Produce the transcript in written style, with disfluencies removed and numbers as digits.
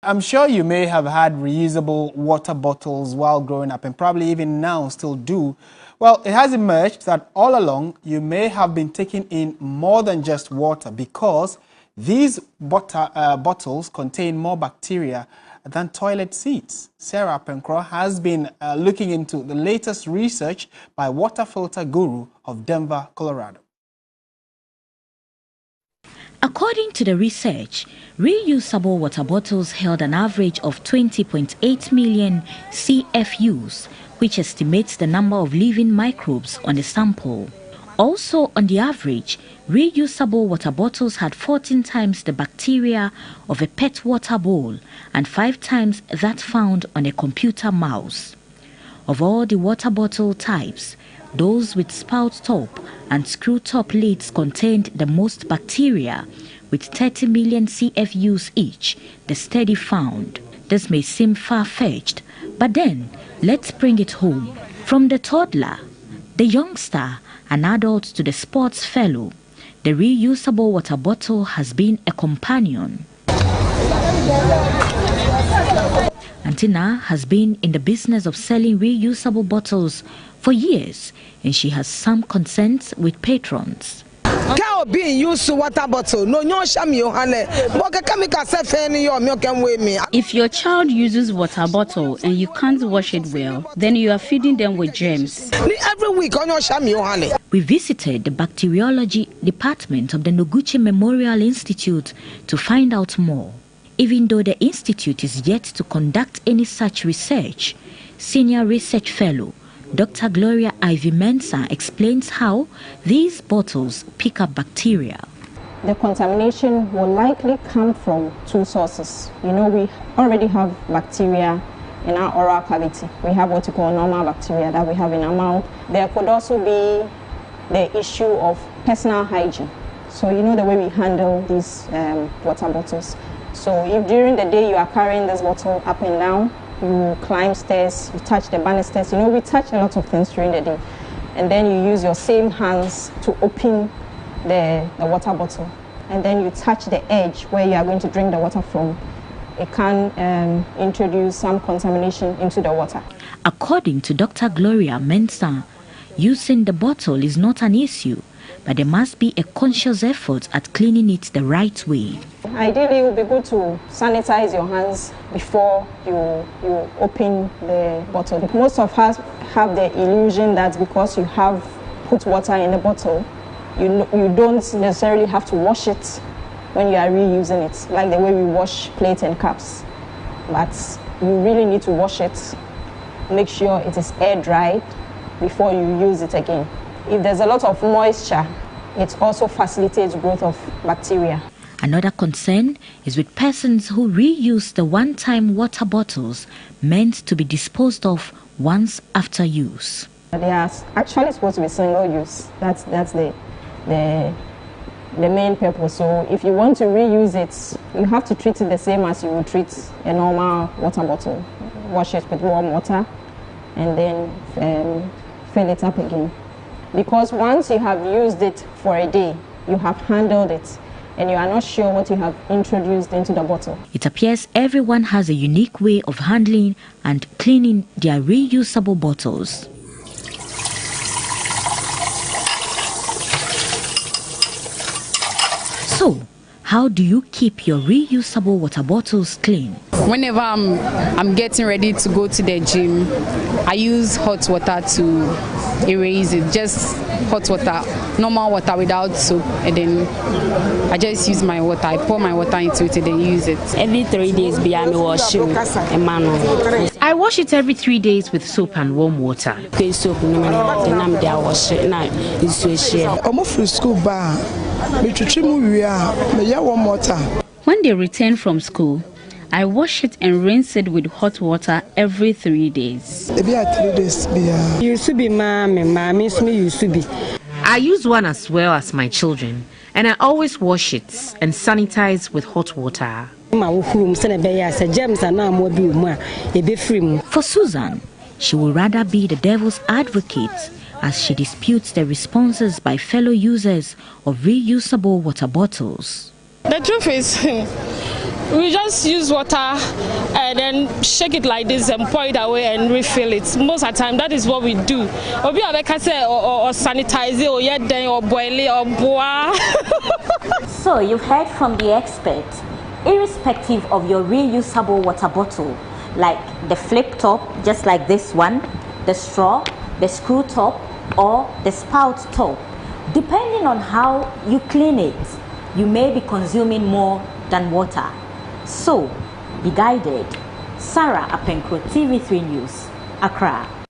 I'm sure you may have had reusable water bottles while growing up and probably even now still do. Well, it has emerged that all along you may have been taking in more than just water because these bottles contain more bacteria than toilet seats. Sarah Penkro has been looking into the latest research by water filter guru of Denver, Colorado. According to the research, reusable water bottles held an average of 20.8 million CFUs, which estimates the number of living microbes on the sample. Also, on the average, reusable water bottles had 14 times the bacteria of a PET water bowl and 5 times that found on a computer mouse. Of all the water bottle types, those with spout top and screw top lids contained the most bacteria, with 30 million CFUs each, the study found. This may seem far-fetched, but then let's bring it home. From the toddler, the youngster, and adult to the sports fellow, the reusable water bottle has been a companion. Antina has been in the business of selling reusable bottles for years, and she has some concerns with patrons. Being used to water bottle, if your child uses water bottle and you can't wash it well, then you are feeding them with germs. Every week, we visited the bacteriology department of the Noguchi Memorial Institute to find out more. Even though the institute is yet to conduct any such research, senior research fellow Dr. Gloria Ivy Mensah explains how these bottles pick up bacteria. The contamination will likely come from two sources. You know, we already have bacteria in our oral cavity. We have what we call normal bacteria that we have in our mouth. There could also be the issue of personal hygiene. So you know the way we handle these water bottles. So if during the day you are carrying this bottle up and down, you climb stairs, you touch the banisters, you know, we touch a lot of things during the day. And then you use your same hands to open the water bottle. And then you touch the edge where you are going to drink the water from. It can introduce some contamination into the water. According to Dr. Gloria Mensah, using the bottle is not an issue, but there must be a conscious effort at cleaning it the right way. Ideally, it would be good to sanitize your hands before you open the bottle. Most of us have the illusion that because you have put water in the bottle, you don't necessarily have to wash it when you are reusing it, like the way we wash plates and cups. But you really need to wash it, make sure it is air dried before you use it again. If there's a lot of moisture, it also facilitates growth of bacteria. Another concern is with persons who reuse the one-time water bottles meant to be disposed of once after use. They are actually supposed to be single use. That's the main purpose. So if you want to reuse it, you have to treat it the same as you would treat a normal water bottle. Wash it with warm water and then fill it up again. Because once you have used it for a day, you have handled it, and you are not sure what you have introduced into the bottle. It appears everyone has a unique way of handling and cleaning their reusable bottles. So, how do you keep your reusable water bottles clean? Whenever I'm getting ready to go to the gym, I use hot water to erase it. Just hot water, normal water without soap, and then I just use my water. I pour my water into it and then use it. Every 3 days, I wash it. I wash it every 3 days with soap and warm water. Soap, I wash it. I'm from school bar. When they return from school, I wash it and rinse it with hot water every 3 days. Used to be mommy used to be. I use one as well as my children, and I always wash it and sanitize with hot water. For Susan, she would rather be the devil's advocate as she disputes the responses by fellow users of reusable water bottles. The truth is, We just use water and then shake it like this and pour it away and refill it. Most of the time, that is what we do. Or sanitize it, or or boil it, or boil. So you've heard from the expert. Irrespective of your reusable water bottle, like the flip top, just like this one, the straw, the screw top, or the spout top, depending on how you clean it, you may be consuming more than water. So, be guided. Sarah Apenkro, TV3 News, Accra.